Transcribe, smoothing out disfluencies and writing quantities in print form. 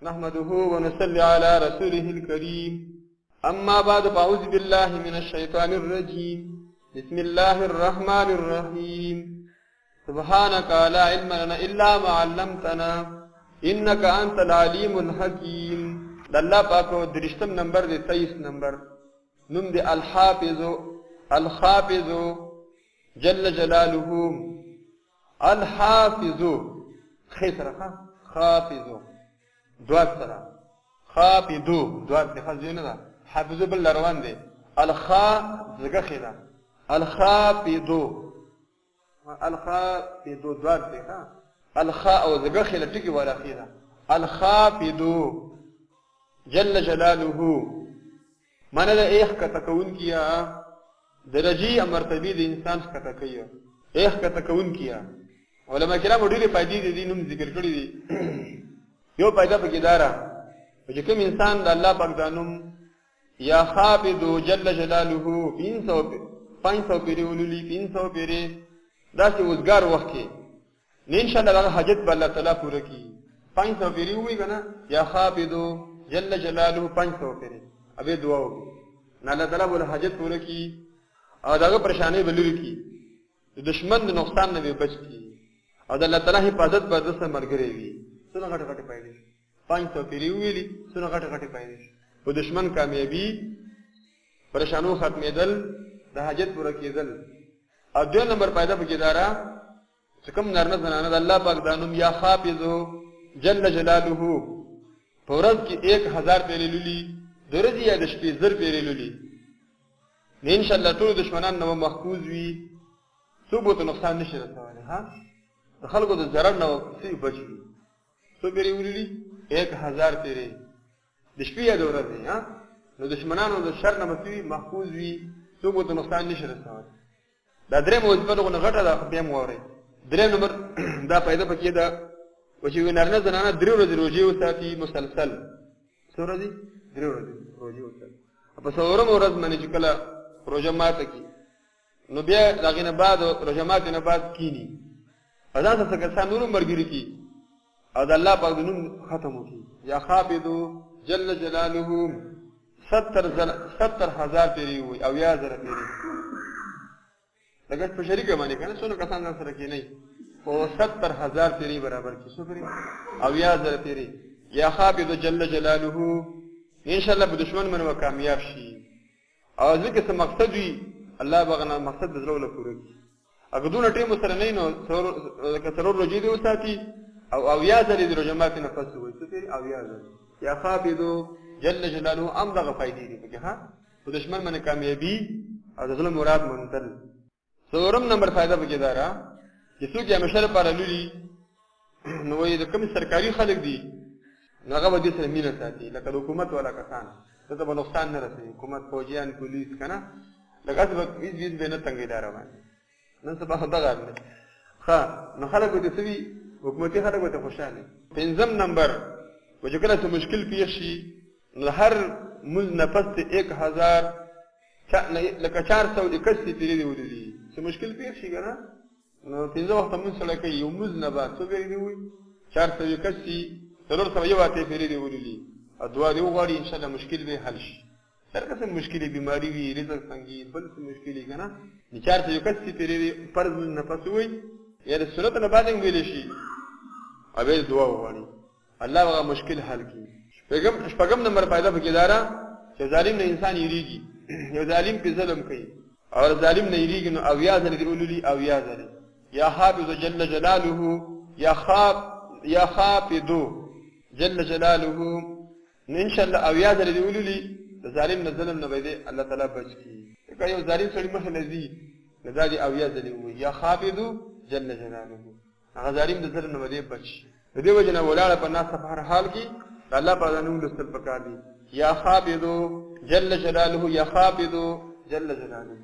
نحمده ونصلي على رسوله الكريم أما بعد فأعوذ بالله من الشيطان الرجيم بسم الله الرحمن الرحيم سبحانك لا علم لنا إلا ما علمتنا إنك أنت العليم الحكيم الله پاکو درشتم نمبر دے 23 نمبر نم دے الحافظ جل جلاله الحافظ خسر حافظ دوات سرا خافضو دوات دے خزیون دا حافظو باللروان دے الخا زگا خیدا الخافضو دوات دے الخا او زگا خیدا تکی والا خیدا الخافضو جل جلاله مانا دا ایخ کا تکون کیا درجی مرتبی دا انسان کا تکیا ایخ کا تکون کیا علماء کرام ډیره فائدې دي نوم ذکر کړی دي یو پیدا پکې دارا چې کوم انسان د الله پاک دانوم یا خافض جل جلاله 500 پیری ولولي 500 پیری داسې وزګار وخت کې ان شاء الله حاجت به الله تعالی پوره کړي 500 پیری وي کنه یا خافض جل جلاله 500 پیری ابه دعا وکړه الله تعالی ول حاجت پوره کړي او داغه پریشانی بلوري کړي دشمن د نقصان نه به بچ کړي او د الله تعالی حفاظت به د سره مرګري وي څنګه غټه پایدې 500 پیری ویلي څنګه غټه پایدې په دشمن کامیابی پریشانو ختمېدل د حاجت پوره کېدل او دوه نمبر پیدا پکې دارا چې کوم نرنه زنانه د الله پاک دانوم یا حافظ جل جلاله پورز کې 1000 پیری لولي درځي یا د شپې زر پیری لولي ان شاء الله ټول دشمنان نو محفوظ وي ثبوت نقصان نشي رسوله ها خلقو د ضرر نه سی بچي سو پیری ولولي 1000 پیری د شپې یا د ورځې ها نو دشمنانو د شر نه مسوي محفوظ وي ثبوت نقصان نشي رسوله دا درې موضوع په غټه ده بیا موري درې نمبر دا پیدا پکې ده چې ونرنه زنانه درې ورځې روزي وساتي مسلسل سورځي درې ورځې روزي وساتي په څورم ورځ باندې چې کله روزه ماته کی نو بیا دغه نه بعد روزه ماته نه بعد کینی اذان څه کسان نور مرګري کی او د الله پاک نوم ختم وکي یا خافض جل جلاله 70000 پیری وي او یا زره پیری لکه په شریکه باندې کنه څونه کسان سره کې نه او 70000 پیری برابر کی څو پیری او یا زره پیری یا خافض جل جلاله ان شاء الله به دشمن منو کامیاب شي او ځکه څه مقصد وي الله بغنا مقصد درول پوره کی اګه دونه ټیم سره نه نو کثرور روجي دی وساتي او یا زری د رجمات نفس وي څه او یا زری یا خافض جل جلاله ام دغه فائدې دي که ها په دشمن باندې کامیابی او د ظلم مراد منتل سورم نمبر فائدہ پکې دارا چې څوک یې مشر پر لولي نو وي د کوم سرکاري خلک دي هغه به د سره مینه ساتي لکه حکومت ولا کسان ته به نقصان نه رسي حکومت فوجیان پولیس کنه لکه څه به نه تنګي دارا باندې نن سبا خدای غواړي ها نو خلک دې سوي حکومتي خلک ته خوشاله پنځم نمبر وجکره څه مشکل پیښ شي نو هر مز نفس 1000 لکه 481 پیری دی ودی څه مشکل پیښ شي کنه نو پنځه وخت موږ سره کوي یو مز نه با څو پیری دی وي 481 ضرور سره یو اته پیری دی ودی ا دعا دی وغواړي ان شاء الله مشکل به حل شي هر څه مشکلې بیماری وي رزق څنګه بل څه مشکلې کنه 481 پیری فرض نفس وي یا د سنت نه بعد ویل شي اوبه دعا وغواړي الله هغه مشکل حل کړي شپږم نمبر پیدا پکې دارا چې ظالم نه انسان یریږي یو ظالم په ظلم کوي او ظالم نه یریږي نو او یا ذل ولولي او یا ذل یا حافظ جل جلاله یا خافض جل جلاله ان شاء الله او یا ذل ولولي ظالم نه ظلم نه بيدي الله تعالی بچ کی که یو ظالم سړي مخ نزي نزادي او یا ذل وي یا خافض جل جلاله هغه ظالم د ظلم نه بيدي بچ دې وجنه ولاړه په ناس په هر حال کې الله په نوم لستل پکار دي یا خافض جل جلاله یا خافض جل جلاله